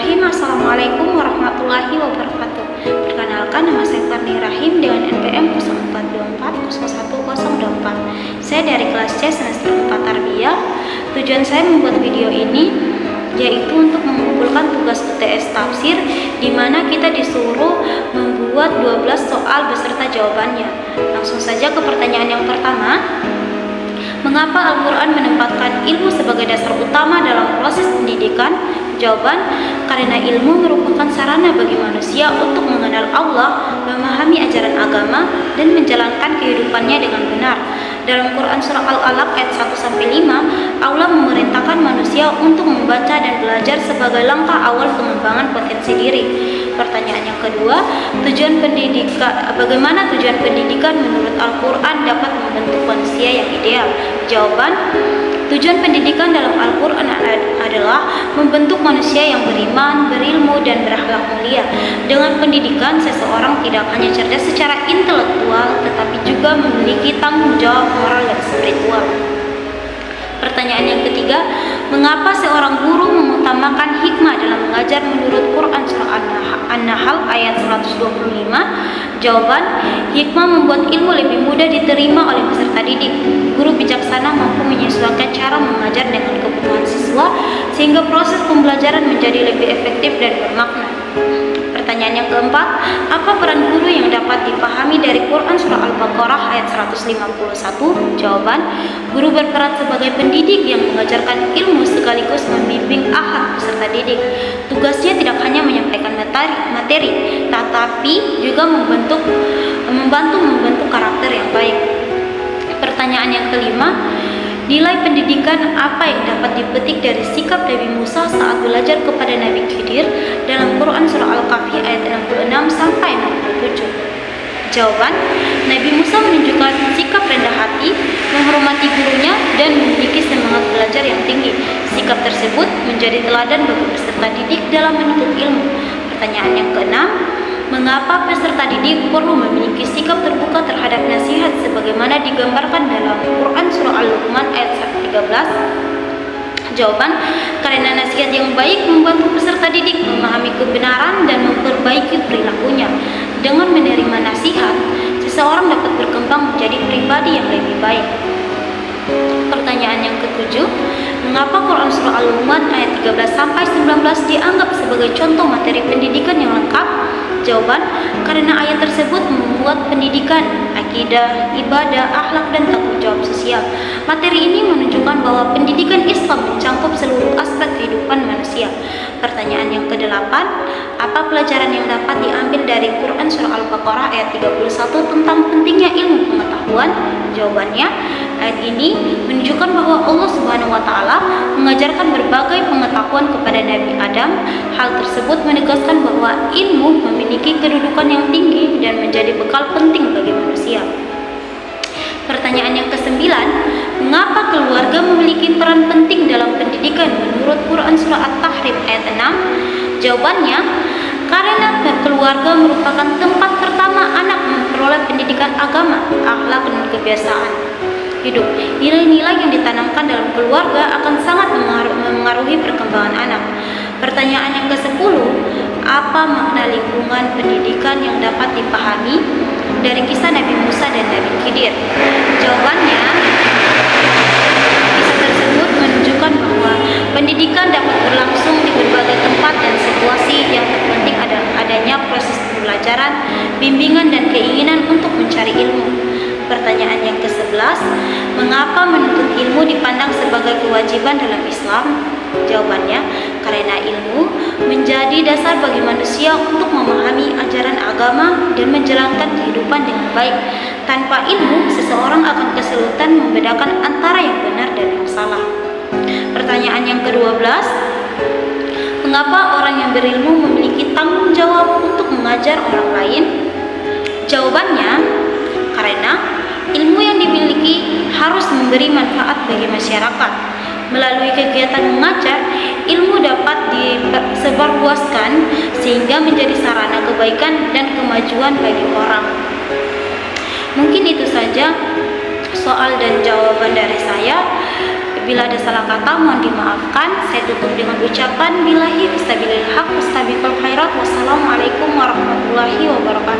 Bismillahirrahmanirrahim. Assalamualaikum warahmatullahi wabarakatuh. Perkenalkan, nama saya Farni Rahim dengan NPM 04240104. Saya dari kelas C semester 4 Tarbiyah. Tujuan saya membuat video ini yaitu untuk mengumpulkan tugas UTS tafsir, di mana kita disuruh membuat 12 soal beserta jawabannya. Langsung saja ke pertanyaan yang pertama. Mengapa Al-Quran menempatkan ilmu sebagai dasar utama dalam proses pendidikan? Jawaban, karena ilmu merupakan sarana bagi manusia untuk mengenal Allah, memahami ajaran agama, dan menjalankan kehidupannya dengan benar. Dalam Quran Surah Al-Alaq ayat 1-5, Allah memerintahkan manusia untuk membaca dan belajar sebagai langkah awal pengembangan potensi diri. Pertanyaan yang kedua, bagaimana tujuan pendidikan menurut Al-Quran dapat membentuk manusia yang ideal? Jawaban, tujuan pendidikan dalam Al-Quran adalah membentuk manusia yang beriman, berilmu, dan berakhlak mulia. Dengan pendidikan, seseorang tidak hanya cerdas secara intelektual, tetapi juga memiliki tanggung jawab moral dan spiritual. Pertanyaan yang ketiga, mengapa seorang guru mengutamakan hikmah dalam mengajar menurut Quran Surah An-Nahl ayat 125? Jawaban, hikmah membuat ilmu lebih mudah diterima oleh peserta didik. Guru bijaksana mampu menyesuaikan cara mengajar dengan kebutuhan siswa, sehingga proses pembelajaran menjadi lebih efektif dan bermakna. Pertanyaan yang keempat, apa peran guru yang dapat dipahami dari Quran Surah Al-Baqarah ayat 151? Jawaban, guru berperan sebagai pendidik yang mengajarkan ilmu sekaligus membimbing akhlak peserta didik. Tugasnya tidak hanya menyampaikan materi, tetapi juga membantu membentuk karakter yang baik. Pertanyaan yang kelima, nilai pendidikan apa yang dapat dipetik dari sikap Nabi Musa saat belajar kepada Nabi Khidir dalam Quran Surah Al-Kahfi ayat 66-67? Jawaban, Nabi Musa menunjukkan sikap rendah hati, menghormati gurunya, dan memiliki semangat belajar yang tinggi. Sikap tersebut menjadi teladan bagi peserta didik dalam menuntut ilmu. Pertanyaan yang keenam, mengapa peserta didik perlu memiliki sikap terbuka terhadap nasihat sebagaimana digambarkan dalam Quran Surah Al-Luqman ayat 13? Jawaban, karena nasihat yang baik membantu peserta didik memahami kebenaran dan memperbaiki perilakunya. Dengan menerima nasihat, seseorang dapat berkembang menjadi pribadi yang lebih baik. Pertanyaan yang ketujuh, mengapa Quran Surah Al-Luqman ayat 13-19 dianggap sebagai contoh materi pendidikan yang lengkap? Jawaban, karena ayat tersebut membuat pendidikan, akidah, ibadah, akhlak, dan tanggung jawab sosial. Materi ini menunjukkan bahwa pendidikan Islam mencakup seluruh aspek kehidupan manusia. Pertanyaan yang kedelapan, apa pelajaran yang dapat diambil dari Quran Surah Al-Baqarah ayat 31 tentang pentingnya ilmu pengetahuan? Jawabannya, ayat ini menunjukkan bahwa Allah Subhanahu wa Ta'ala mengajarkan berbagai pengetahuan kepada Nabi Adam. Hal tersebut menegaskan bahwa ilmu memiliki kedudukan yang tinggi dan menjadi bekal penting bagi manusia. Pertanyaan yang kesembilan, mengapa keluarga memiliki peran penting dalam pendidikan menurut Quran Surah At-Tahrim ayat 6? Jawabannya, karena keluarga merupakan tempat pertama anak memperoleh pendidikan agama, akhlak, dan kebiasaan hidup. Nilai-nilai yang ditanamkan dalam keluarga akan sangat memengaruhi perkembangan anak. Pertanyaan yang ke-10, apa makna lingkungan pendidikan yang dapat dipahami dari kisah Nabi Musa dan Nabi Khidir? Jawabannya, kisah tersebut menunjukkan bahwa pendidikan dapat berlangsung di berbagai tempat dan situasi. Yang terpenting adalah adanya proses pembelajaran, bimbingan, dan keinginan untuk mencari ilmu. Pertanyaan yang ke-11, mengapa menuntut ilmu dipandang sebagai kewajiban dalam Islam? Jawabannya, karena ilmu menjadi dasar bagi manusia untuk memahami ajaran agama dan menjalankan kehidupan dengan baik. Tanpa ilmu, seseorang akan kesulitan membedakan antara yang benar dan yang salah. Pertanyaan yang ke-12, mengapa orang yang berilmu memiliki tanggung jawab untuk mengajar orang lain? Jawabannya, karena ilmu yang dimiliki harus memberi manfaat bagi masyarakat. Melalui kegiatan mengajar, ilmu dapat disebarluaskan sehingga menjadi sarana kebaikan dan kemajuan bagi orang. Mungkin itu saja soal dan jawaban dari saya. Bila ada salah kata mohon dimaafkan. Saya tutup dengan ucapan billahi fisabilil haq wastabiqul khairat. Wassalamualaikum warahmatullahi wabarakatuh.